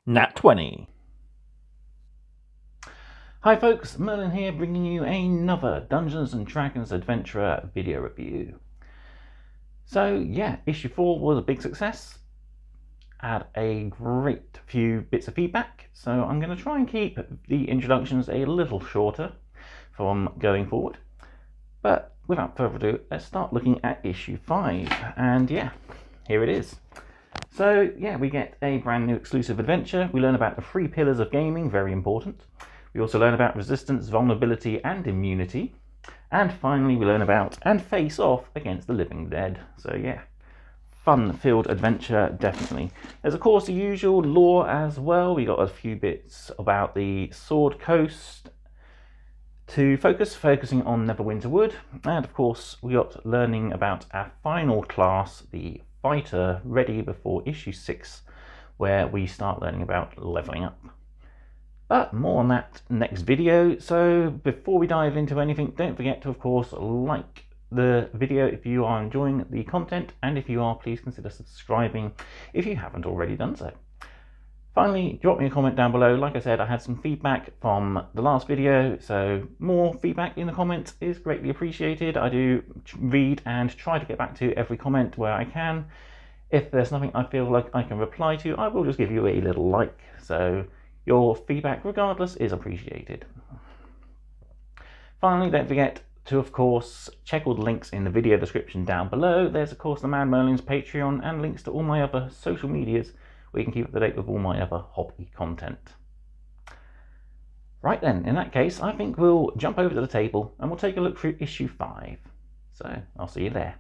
Nat 20. Hi folks, Merlin here, bringing you another Dungeons & Dragons Adventurer video review. So yeah, issue 4 was a big success. Had a great few bits of feedback, so I'm going to try and keep the introductions a little shorter from going forward. But without further ado, let's start looking at issue 5, and yeah, here it is. So yeah, we get a brand new exclusive adventure. We learn about the 3 pillars of gaming, very important. We also learn about resistance, vulnerability, and immunity. And finally, we learn about and face off against the living dead. So yeah, fun-filled adventure, definitely. There's of course the usual lore as well. We got a few bits about the Sword Coast to focusing on Neverwinter Wood. And of course, we got learning about our final class, the Fighter, ready before issue 6, where we start learning about leveling up. But more on that next video. So before we dive into anything, don't forget to of course like the video if you are enjoying the content, and if you are, please consider subscribing if you haven't already done so. Finally, drop me a comment down below. Like I said, I had some feedback from the last video, so more feedback in the comments is greatly appreciated. I do read and try to get back to every comment where I can. If there's nothing I feel like I can reply to, I will just give you a little like. So your feedback, regardless, is appreciated. Finally, don't forget to, of course, check all the links in the video description down below. There's, of course, the Mad Merlins Patreon and links to all my other social medias where you can keep up to date with all my other hobby content. Right then, in that case, I think we'll jump over to the table and we'll take a look through issue 5. So, I'll see you there.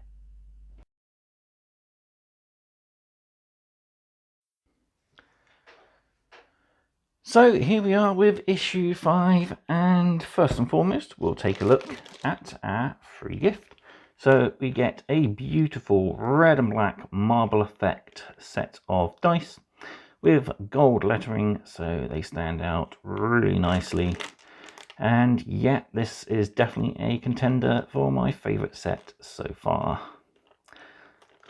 So here we are with issue 5, and first and foremost we'll take a look at our free gift. So we get a beautiful red and black marble effect set of dice with gold lettering, so they stand out really nicely. And yeah, this is definitely a contender for my favourite set so far.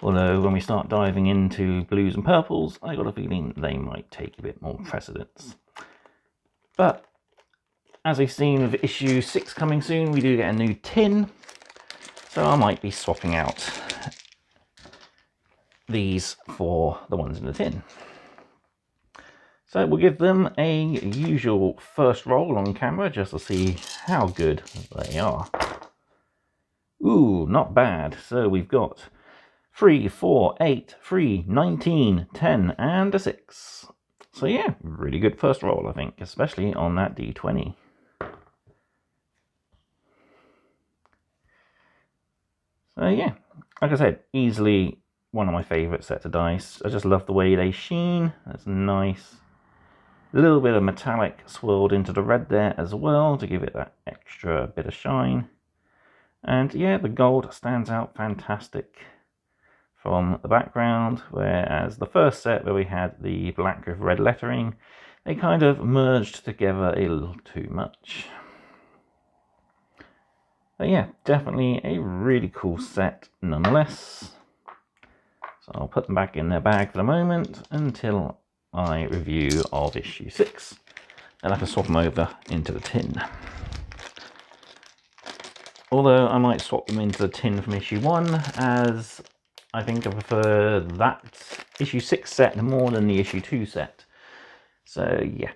Although when we start diving into blues and purples, I got a feeling they might take a bit more precedence. But as we've seen with issue 6 coming soon, we do get a new tin, so I might be swapping out these for the ones in the tin. So we'll give them a usual first roll on camera just to see how good they are. Ooh, not bad. So we've got 3, 4, 8, 3, 19, 10, and a 6. So yeah, really good first roll, I think, especially on that D20. So yeah, like I said, easily one of my favourite sets of dice. I just love the way they sheen. That's nice. A little bit of metallic swirled into the red there as well to give it that extra bit of shine. And yeah, the gold stands out fantastic from the background, whereas the first set where we had the black with red lettering, they kind of merged together a little too much. But yeah, definitely a really cool set nonetheless. So I'll put them back in their bag for the moment until my review of issue 6. Then I can swap them over into the tin. Although I might swap them into the tin from issue 1, as I think I prefer that issue 6 set more than the issue 2 set. So yeah,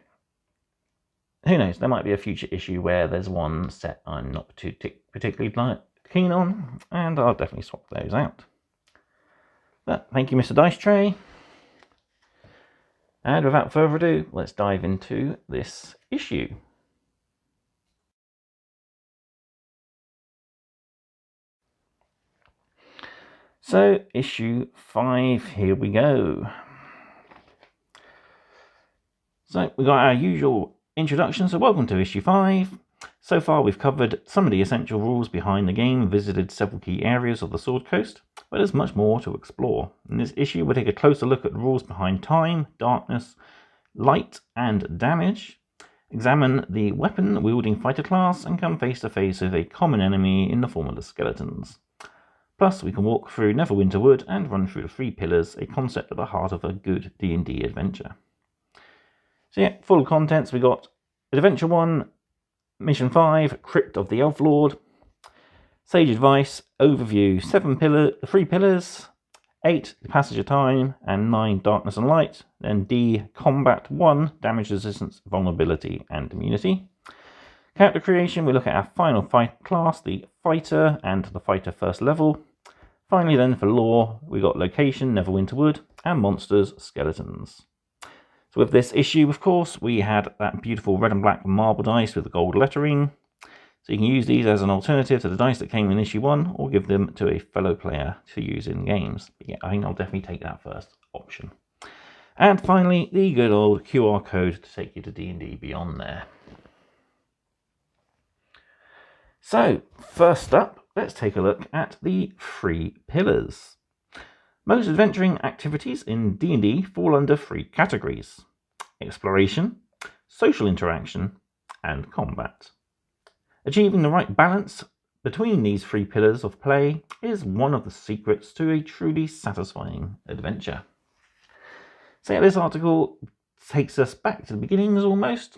who knows, there might be a future issue where there's one set I'm not particularly keen on, and I'll definitely swap those out. But thank you, Mr. Dice Tray. And without further ado, let's dive into this issue. So, issue 5, here we go. So, we got our usual introduction, so welcome to issue 5. So far we've covered some of the essential rules behind the game, visited several key areas of the Sword Coast, but there's much more to explore. In this issue we'll take a closer look at the rules behind time, darkness, light and damage, examine the weapon-wielding fighter class, and come face to face with a common enemy in the form of the skeletons. Plus, we can walk through Neverwinter Wood and run through the 3 pillars, a concept at the heart of a good D&D adventure. So yeah, full contents. We got Adventure 1, Mission 5, Crypt of the Elf Lord, Sage Advice, Overview, 3 pillars, 8, The Passage of Time, and 9, Darkness and Light. Then D, Combat 1, Damage Resistance, Vulnerability, and Immunity. Character creation, we look at our final fight class, the Fighter, and the Fighter first level. Finally then, for lore, we got Location, Neverwinter Wood, and Monsters, Skeletons. So with this issue, of course, we had that beautiful red and black marble dice with the gold lettering. So you can use these as an alternative to the dice that came in issue 1, or give them to a fellow player to use in games. But yeah, I think I'll definitely take that first option. And finally, the good old QR code to take you to D&D Beyond there. So, first up, let's take a look at the 3 pillars. Most adventuring activities in D&D fall under 3 categories: exploration, social interaction, and combat. Achieving the right balance between these 3 pillars of play is one of the secrets to a truly satisfying adventure. So yeah, this article takes us back to the beginnings almost,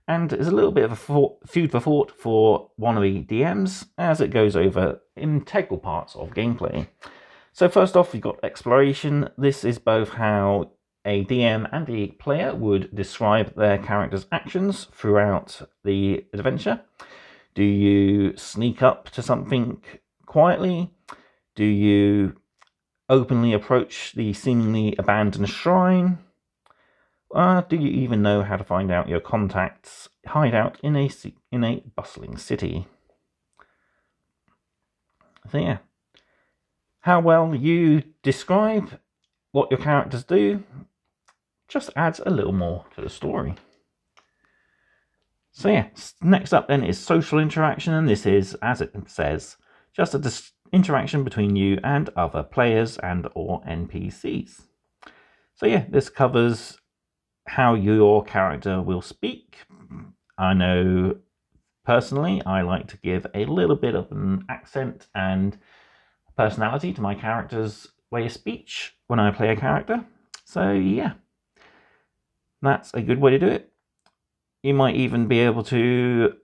and is a little bit of a food for thought for wannabe DMs as it goes over integral parts of gameplay. So first off, we've got exploration. This is both how a DM and a player would describe their character's actions throughout the adventure. Do you sneak up to something quietly? Do you openly approach the seemingly abandoned shrine? Do you even know how to find out your contact's hideout in a bustling city? So yeah, how well you describe what your characters do just adds a little more to the story. So yeah, next up then is social interaction, and this is, as it says, just a interaction between you and other players and or NPCs. So yeah, this covers how your character will speak. I know personally I like to give a little bit of an accent and personality to my character's way of speech when I play a character. So yeah, that's a good way to do it. You might even be able to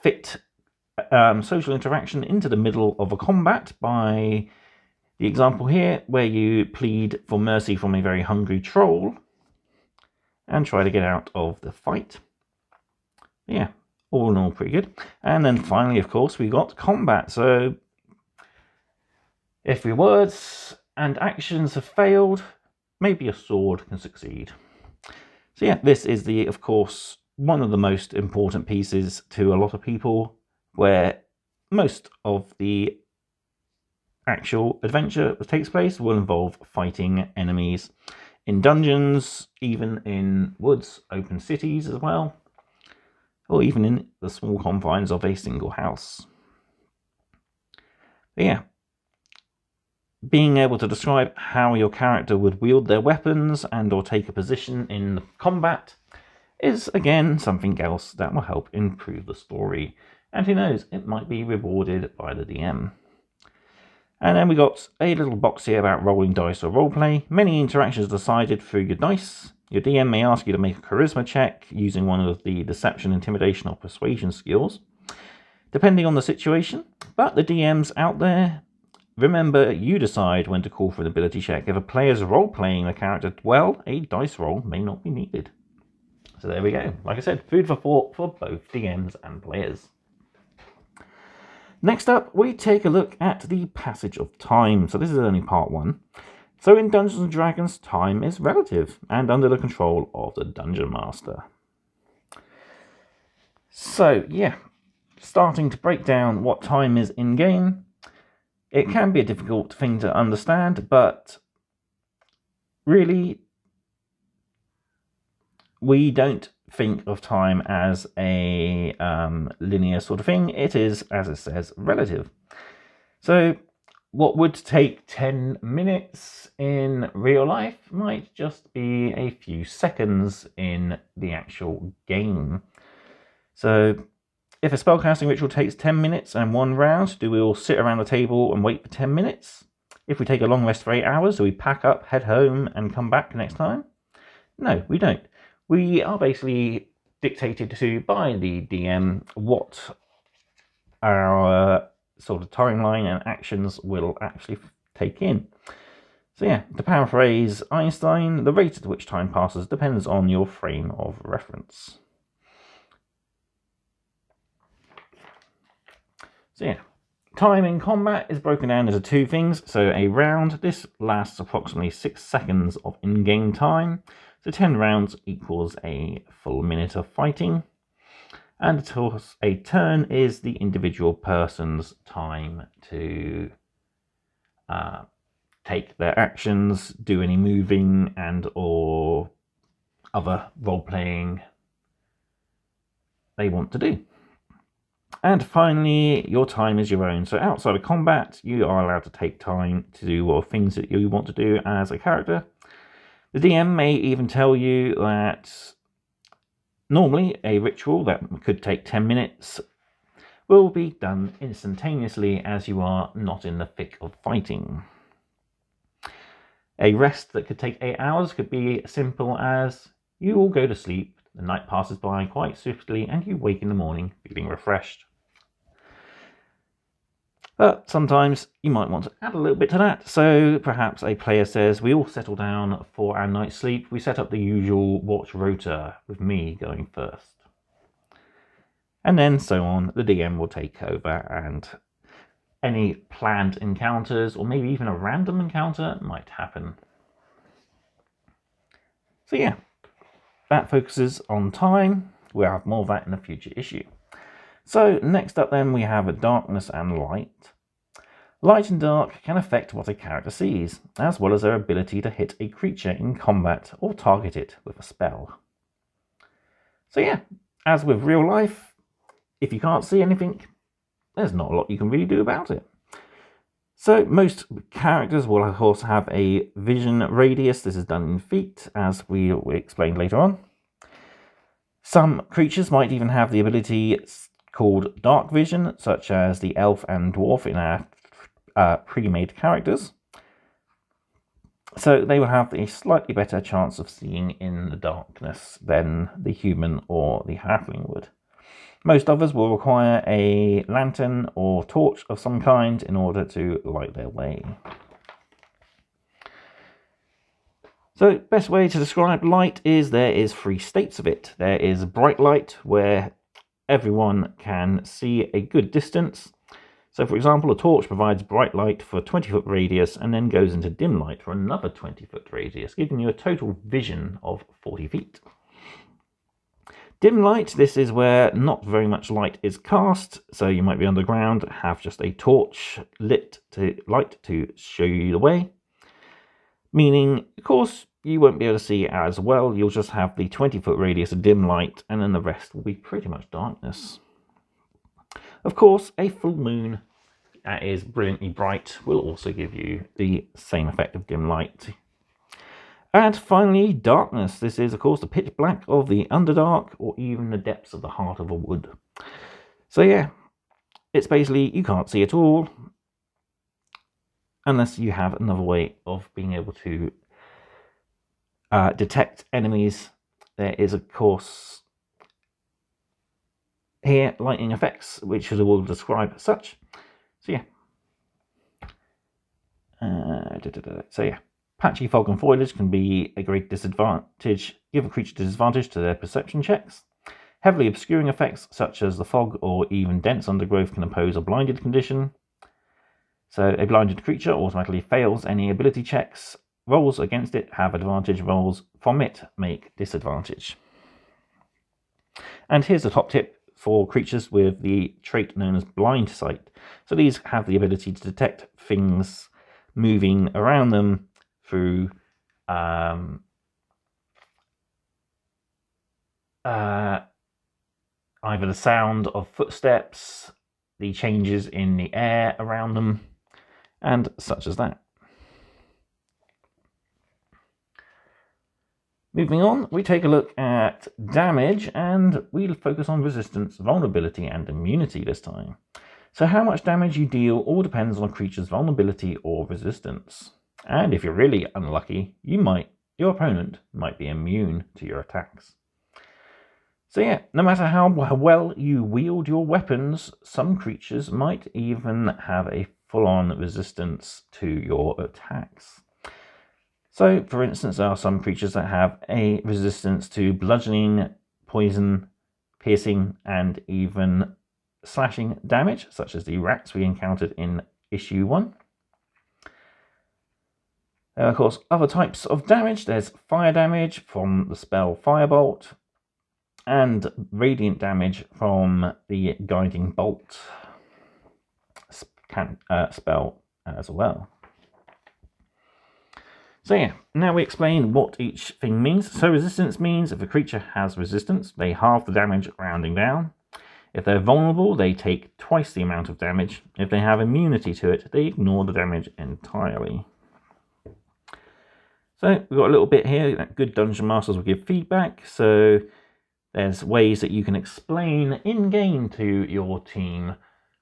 fit social interaction into the middle of a combat by the example here, where you plead for mercy from a very hungry troll and try to get out of the fight. Yeah, all in all pretty good. And then finally, of course, we got combat. So if your words and actions have failed, maybe a sword can succeed. So yeah, this is of course, one of the most important pieces to a lot of people, where most of the actual adventure that takes place will involve fighting enemies in dungeons, even in woods, open cities as well, or even in the small confines of a single house. But yeah, being able to describe how your character would wield their weapons and or take a position in the combat is again something else that will help improve the story, and who knows, it might be rewarded by the DM. And then we got a little box here about rolling dice or roleplay. Many interactions are decided through your dice. Your DM may ask you to make a charisma check using one of the deception, intimidation, or persuasion skills, depending on the situation. But the DMs out there, remember, you decide when to call for an ability check. If a player's role-playing the character well, a dice roll may not be needed. So there we go. Like I said, food for thought for both DMs and players. Next up, we take a look at the passage of time. So this is only part 1. So in Dungeons & Dragons, time is relative and under the control of the Dungeon Master. So yeah, starting to break down what time is in-game. It can be a difficult thing to understand, but really, we don't think of time as a linear sort of thing. It is, as it says, relative. So what would take 10 minutes in real life might just be a few seconds in the actual game. So if a spellcasting ritual takes 10 minutes and 1 round, do we all sit around the table and wait for 10 minutes? If we take a long rest for 8 hours, do we pack up, head home, and come back next time? No, we don't. we are basically dictated to by the DM what our sort of timeline and actions will actually take in. So yeah, to paraphrase Einstein, the rate at which time passes depends on your frame of reference. So yeah, time in combat is broken down into two things. So a round, this lasts approximately 6 seconds of in-game time. So 10 rounds equals a full minute of fighting. And of course, a turn is the individual person's time to take their actions, do any moving and or other role-playing they want to do. And finally, your time is your own. So outside of combat, you are allowed to take time to do things that you want to do as a character. The DM may even tell you that normally a ritual that could take 10 minutes will be done instantaneously as you are not in the thick of fighting. A rest that could take 8 hours could be as simple as you all go to sleep, the night passes by quite swiftly, and you wake in the morning feeling refreshed. But sometimes you might want to add a little bit to that, so perhaps a player says, we all settle down for our night's sleep, we set up the usual watch rota with me going first. And then so on, the DM will take over and any planned encounters, or maybe even a random encounter, might happen. So yeah, that focuses on time. We'll have more of that in a future issue. So next up then we have darkness and light. Light and dark can affect what a character sees, as well as their ability to hit a creature in combat or target it with a spell. So yeah, as with real life, if you can't see anything, there's not a lot you can really do about it. So most characters will of course have a vision radius. This is done in feet, as we explained later on. Some creatures might even have the ability called dark vision, such as the elf and dwarf in our pre-made characters. So they will have a slightly better chance of seeing in the darkness than the human or the halfling would. Most others will require a lantern or torch of some kind in order to light their way. So best way to describe light is there is 3 states of it. There is bright light, where everyone can see a good distance. So for example, a torch provides bright light for a 20-foot radius and then goes into dim light for another 20-foot radius, giving you a total vision of 40 feet. Dim light, this is where not very much light is cast, so you might be underground, have just a torch lit to light to show you the way. Meaning, of course, you won't be able to see as well, you'll just have the 20-foot radius of dim light, and then the rest will be pretty much darkness. Of course, a full moon that is brilliantly bright will also give you the same effect of dim light. And finally, darkness. This is, of course, the pitch black of the Underdark, or even the depths of the heart of a wood. So yeah, it's basically you can't see at all, unless you have another way of being able to detect enemies. There is, of course, here lightning effects, which I will describe as such. So yeah. So yeah. Patchy fog and foliage can be a great disadvantage, give a creature disadvantage to their perception checks. Heavily obscuring effects such as the fog or even dense undergrowth can impose a blinded condition. So a blinded creature automatically fails any ability checks. Rolls against it have advantage, rolls from it make disadvantage. And here's the top tip for creatures with the trait known as blind sight. So these have the ability to detect things moving around them through either the sound of footsteps, the changes in the air around them, and such as that. Moving on, we take a look at damage, and we'll focus on resistance, vulnerability, and immunity this time. So how much damage you deal all depends on a creature's vulnerability or resistance. And if you're really unlucky, you might your opponent might be immune to your attacks. So yeah, no matter how well you wield your weapons, some creatures might even have a full-on resistance to your attacks. So, for instance, there are some creatures that have a resistance to bludgeoning, poison, piercing, and even slashing damage, such as the rats we encountered in issue 1. There are, of course, other types of damage. There's fire damage from the spell Firebolt, and radiant damage from the Guiding Bolt spell as well. So yeah, now we explain what each thing means. So resistance means if a creature has resistance, they halve the damage rounding down. If they're vulnerable, they take twice the amount of damage. If they have immunity to it, they ignore the damage entirely. So we've got a little bit here that good dungeon masters will give feedback. So there's ways that you can explain in-game to your team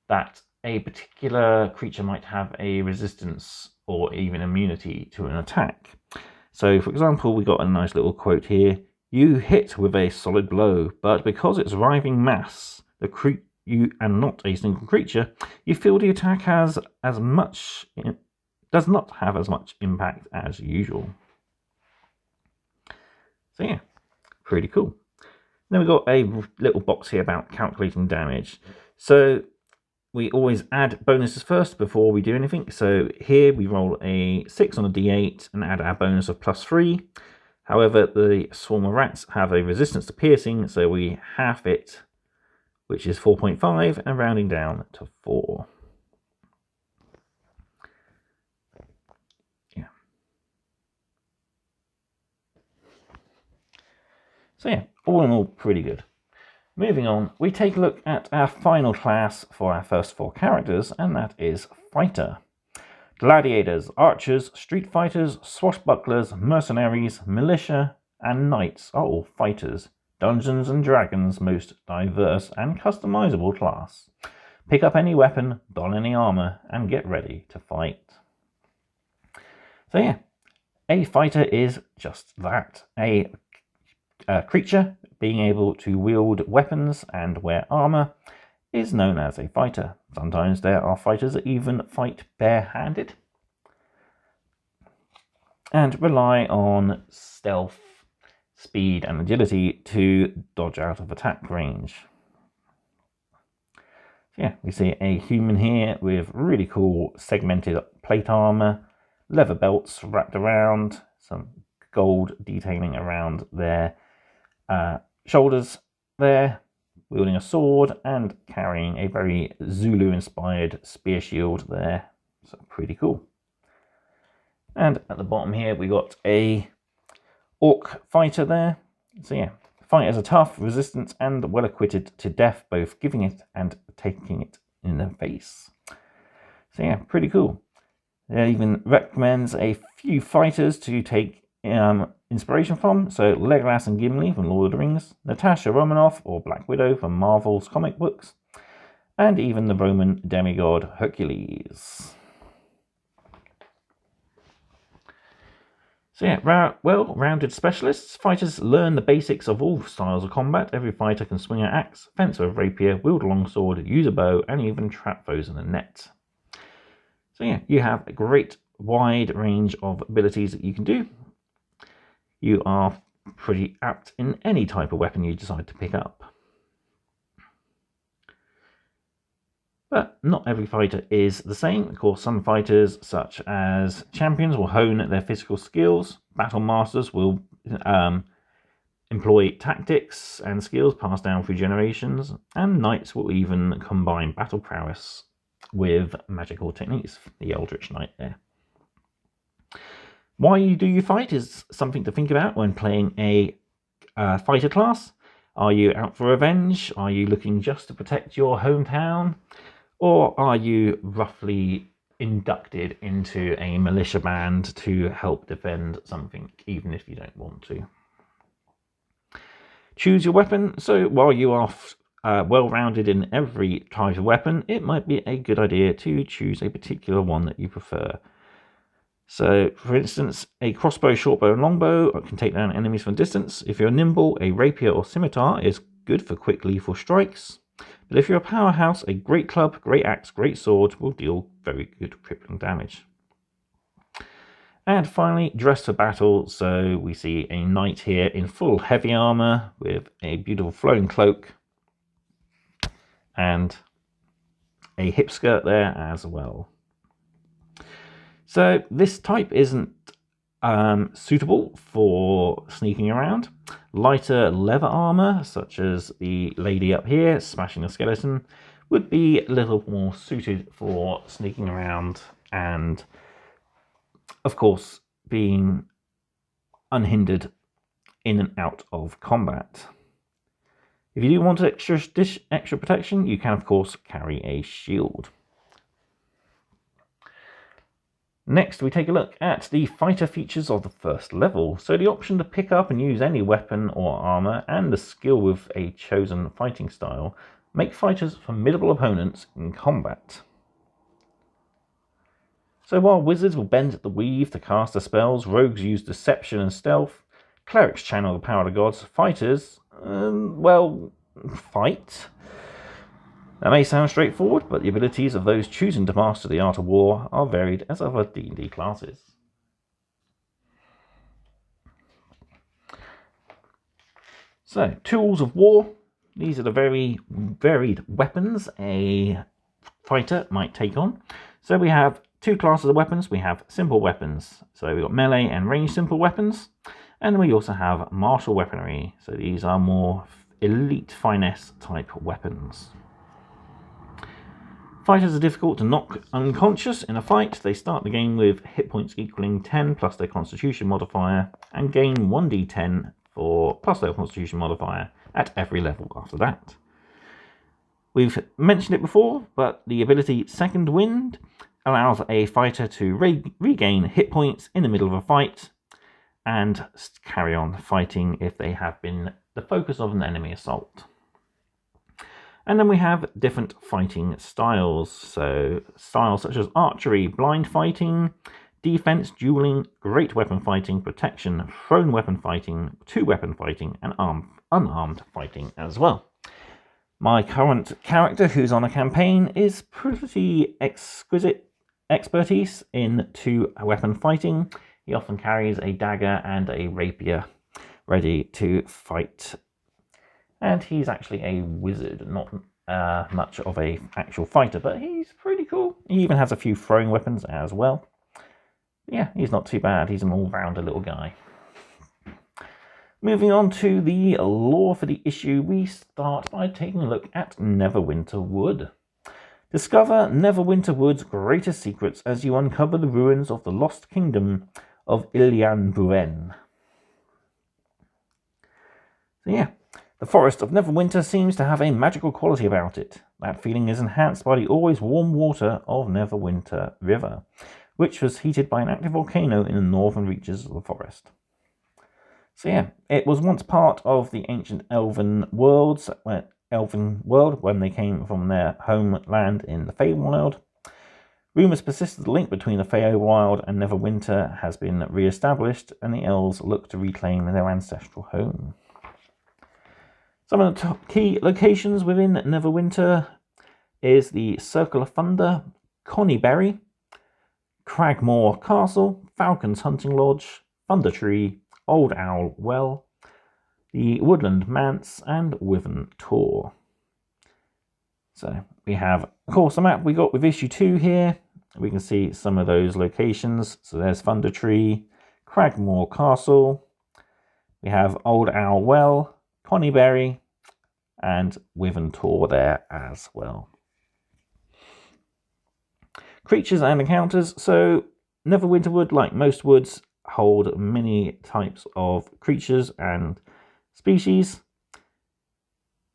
that a particular creature might have a resistance or even immunity to an attack. So, for example, we got a nice little quote here. You hit with a solid blow, but because it's writhing mass, you and not a single creature, you feel the attack does not have as much impact as usual. So yeah, pretty cool. Then we've got a little box here about calculating damage. So we always add bonuses first before we do anything. So here we roll a 6 on a d8 and add our bonus of +3. However, the swarm of rats have a resistance to piercing, so we half it, which is 4.5, and rounding down to 4. Yeah. So yeah, all in all, pretty good. Moving on, we take a look at our final class for our first 4 characters, and that is Fighter. Gladiators, archers, street fighters, swashbucklers, mercenaries, militia, and knights are all fighters. Dungeons and Dragons' most diverse and customizable class. Pick up any weapon, don any armor, and get ready to fight. So yeah, a fighter is just that. A creature being able to wield weapons and wear armor is known as a fighter. Sometimes there are fighters that even fight barehanded and rely on stealth, speed, and agility to dodge out of attack range. So yeah, we see a human here with really cool segmented plate armor, leather belts wrapped around, some gold detailing around their shoulders there, wielding a sword and carrying a very Zulu-inspired spear shield there. So pretty cool. And at the bottom here, we got a orc fighter there. So yeah, fighters are tough, resistant, and well-equipped to death, both giving it and taking it in the face. So yeah, pretty cool. It even recommends a few fighters to take inspiration from, so Legolas and Gimli from Lord of the Rings, Natasha Romanoff or Black Widow from Marvel's comic books, and even the Roman demigod Hercules. So yeah, well-rounded specialists. Fighters learn the basics of all styles of combat. Every fighter can swing an axe, fence with a rapier, wield a longsword, use a bow, and even trap foes in a net. So yeah, you have a great wide range of abilities that you can do. You are pretty apt in any type of weapon you decide to pick up. But not every fighter is the same. Of course, some fighters, such as champions, will hone their physical skills. Battle masters will employ tactics and skills passed down through generations. And knights will even combine battle prowess with magical techniques. The Eldritch Knight there. Why do you fight is something to think about when playing a fighter class. Are you out for revenge? Are you looking just to protect your hometown? Or are you roughly inducted into a militia band to help defend something, even if you don't want to? Choose your weapon. So while you are well-rounded in every type of weapon, it might be a good idea to choose a particular one that you prefer. So, for instance, a crossbow, shortbow, and longbow can take down enemies from distance. If you're nimble, a rapier or scimitar is good for quick lethal strikes. But if you're a powerhouse, a great club, great axe, great sword will deal very good crippling damage. And finally, dress for battle. So we see a knight here in full heavy armor with a beautiful flowing cloak and a hip skirt there as well. So this type isn't suitable for sneaking around. Lighter leather armor, such as the lady up here smashing a skeleton, would be a little more suited for sneaking around and, of course, being unhindered in and out of combat. If you do want extra protection, you can, of course, carry a shield. Next, we take a look at the fighter features of the first level. So the option to pick up and use any weapon or armor and the skill with a chosen fighting style make fighters formidable opponents in combat. So while wizards will bend the weave to cast their spells, rogues use deception and stealth, clerics channel the power of the gods, fighters, fight. That may sound straightforward, but the abilities of those choosing to master the art of war are varied as other D&D classes. So, tools of war. These are the very varied weapons a fighter might take on. So we have two classes of weapons. We have simple weapons. So we've got melee and ranged simple weapons. And we also have martial weaponry. So these are more elite finesse type weapons. Fighters are difficult to knock unconscious in a fight. They start the game with hit points equaling 10 plus their constitution modifier and gain 1d10 plus their constitution modifier at every level after that. We've mentioned it before, but the ability Second Wind allows a fighter to regain hit points in the middle of a fight and carry on fighting if they have been the focus of an enemy assault. And then we have different fighting styles. So styles such as archery, blind fighting, defense, dueling, great weapon fighting, protection, thrown weapon fighting, two-weapon fighting, and unarmed fighting as well. My current character, who's on a campaign, is pretty exquisite expertise in two-weapon fighting. He often carries a dagger and a rapier ready to fight. And he's actually a wizard, not much of a actual fighter, but he's pretty cool. He even has a few throwing weapons as well. Yeah, he's not too bad. He's an all-rounder little guy. Moving on to the lore for the issue, we start by taking a look at Neverwinter Wood. Discover Neverwinter Wood's greatest secrets as you uncover the ruins of the lost kingdom of Illianbuen. So yeah. The forest of Neverwinter seems to have a magical quality about it. That feeling is enhanced by the always warm water of Neverwinter River, which was heated by an active volcano in the northern reaches of the forest. So yeah, it was once part of the ancient elven world when they came from their homeland in the Feywild. Rumours persist that the link between the Feywild and Neverwinter has been re-established, and the elves look to reclaim their ancestral home. Some of the top key locations within Neverwinter is the Circle of Thunder, Connieberry, Cragmore Castle, Falcon's Hunting Lodge, Thunder Tree, Old Owl Well, the Woodland Manse, and Wyvern Tor. So we have, of course, the map we got with issue 2 here. We can see some of those locations. So there's Thunder Tree, Cragmore Castle. We have Old Owl Well, Connieberry, and Wyvern Tor there as well. Creatures and encounters. So Neverwinter Wood, like most woods, hold many types of creatures and species.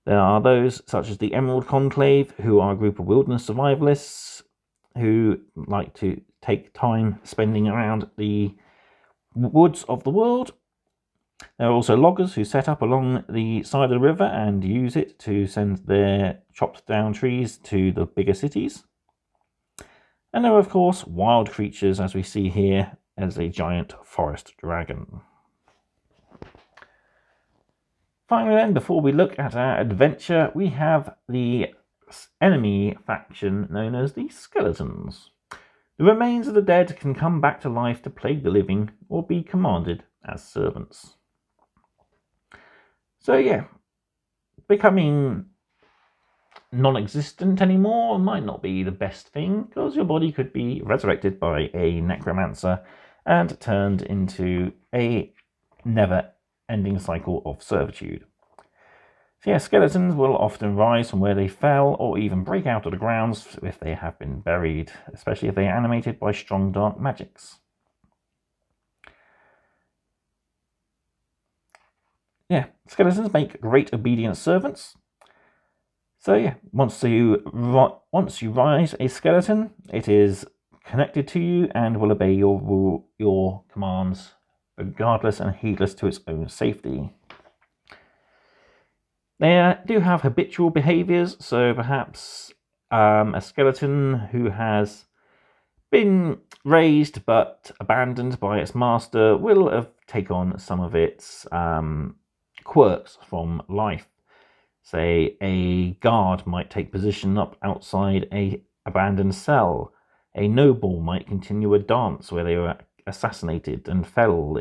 There are those such as the Emerald Conclave, who are a group of wilderness survivalists who like to take time spending around the woods of the world. There are also loggers who set up along the side of the river and use it to send their chopped down trees to the bigger cities. And there are, of course, wild creatures, as we see here, as a giant forest dragon. Finally then, before we look at our adventure, we have the enemy faction known as the Skeletons. The remains of the dead can come back to life to plague the living or be commanded as servants. So yeah, becoming non-existent anymore might not be the best thing, because your body could be resurrected by a necromancer and turned into a never-ending cycle of servitude. So yeah, skeletons will often rise from where they fell or even break out of the grounds if they have been buried, especially if they are animated by strong dark magics. Yeah, skeletons make great obedient servants. So yeah, once you rise a skeleton, it is connected to you and will obey your commands, regardless and heedless to its own safety. They do have habitual behaviours, so perhaps a skeleton who has been raised but abandoned by its master will take on some of its quirks from life. Say a guard might take position up outside a abandoned cell. A noble might continue a dance where they were assassinated and fell.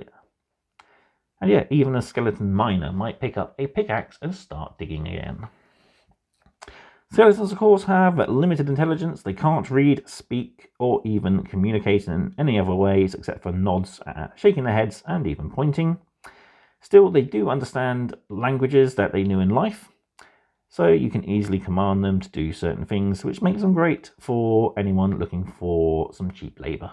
And yeah, even a skeleton miner might pick up a pickaxe and start digging again. Skeletons, of course, have limited intelligence. They can't read, speak, or even communicate in any other ways except for nods, shaking their heads, and even pointing. Still, they do understand languages that they knew in life, so you can easily command them to do certain things, which makes them great for anyone looking for some cheap labour.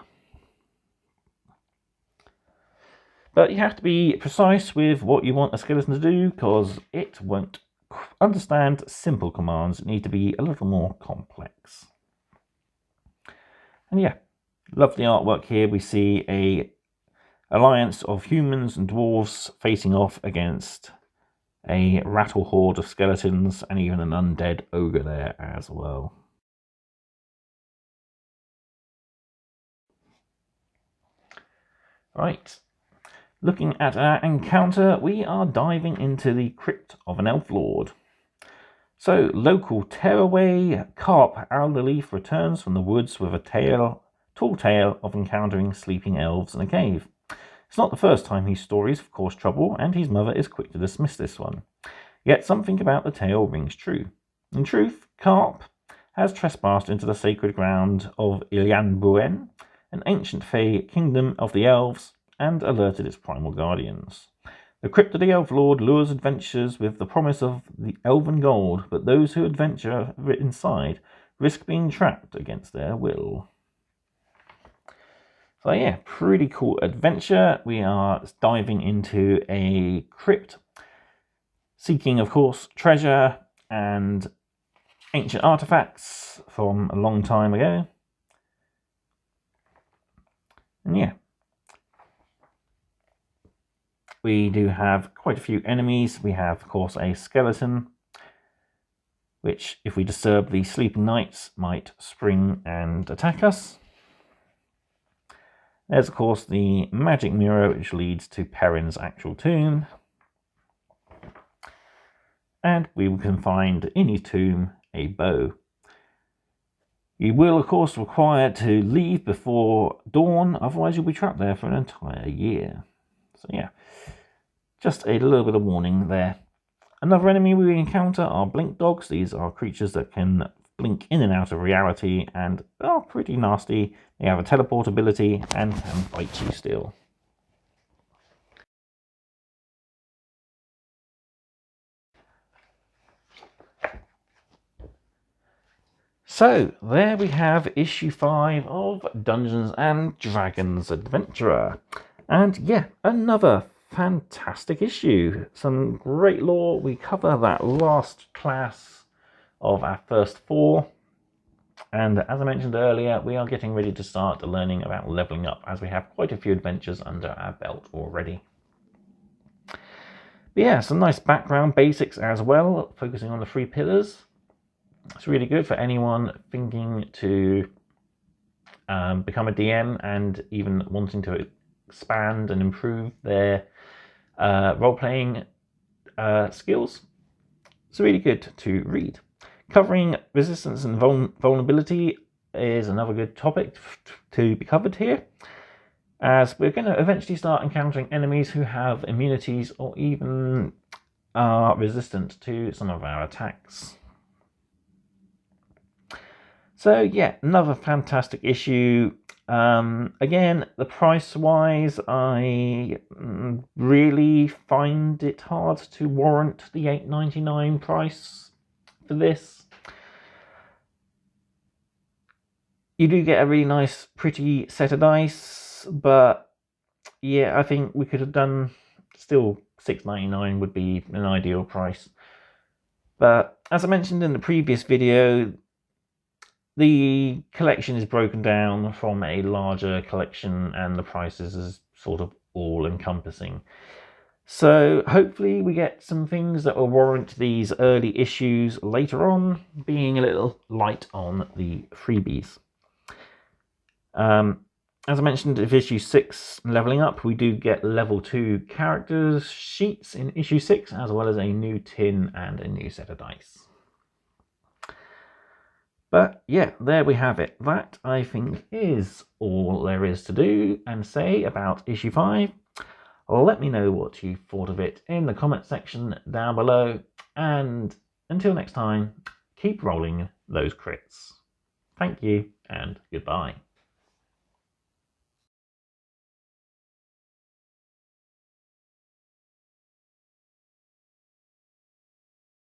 But you have to be precise with what you want a skeleton to do, because it won't understand simple commands. It need to be a little more complex. And yeah, lovely artwork here. We see a alliance of humans and dwarves facing off against a rattle horde of skeletons and even an undead ogre there as well. Right. Looking at our encounter, we are diving into the crypt of an elf lord. So, local tearaway Carp Owlleaf returns from the woods with a tall tale of encountering sleeping elves in a cave. It's not the first time his stories have caused trouble, and his mother is quick to dismiss this one. Yet something about the tale rings true. In truth, Carp has trespassed into the sacred ground of Illanbruen, an ancient fey kingdom of the elves, and alerted its primal guardians. The crypt of the elf lord lures adventurers with the promise of the elven gold, but those who adventure inside risk being trapped against their will. So yeah, pretty cool adventure. We are diving into a crypt, seeking, of course, treasure and ancient artifacts from a long time ago. And yeah, we do have quite a few enemies. We have, of course, a skeleton, which, if we disturb the sleeping knights, might spring and attack us. There's, of course, the magic mirror, which leads to Perrin's actual tomb. And we can find in his tomb a bow. You will, of course, require to leave before dawn, otherwise you'll be trapped there for an entire year. So yeah, just a little bit of warning there. Another enemy we encounter are blink dogs. These are creatures that can blink in and out of reality and are pretty nasty. They have a teleport ability and can bite you still. So, there we have issue 5 of Dungeons and Dragons Adventurer. And yeah, another fantastic issue. Some great lore. We cover that last class of our first 4. And as I mentioned earlier, we are getting ready to start learning about leveling up, as we have quite a few adventures under our belt already. But yeah, some nice background basics as well, focusing on the 3 pillars. It's really good for anyone thinking to become a DM and even wanting to expand and improve their role-playing skills. It's really good to read. Covering resistance and vulnerability is another good topic to be covered here, as we're going to eventually start encountering enemies who have immunities or even are resistant to some of our attacks. So yeah, another fantastic issue. Again, the price-wise, I really find it hard to warrant the $8.99 price for this. You do get a really nice, pretty set of dice, but yeah, I think we could have done still $6.99 would be an ideal price. But as I mentioned in the previous video, the collection is broken down from a larger collection and the prices is sort of all encompassing. So hopefully we get some things that will warrant these early issues later on, being a little light on the freebies. As I mentioned, if issue 6 leveling up, we do get level 2 characters sheets in issue 6, as well as a new tin and a new set of dice. But yeah, there we have it. That, I think, is all there is to do and say about issue 5. Let me know what you thought of it in the comment section down below. And until next time, keep rolling those crits. Thank you and goodbye.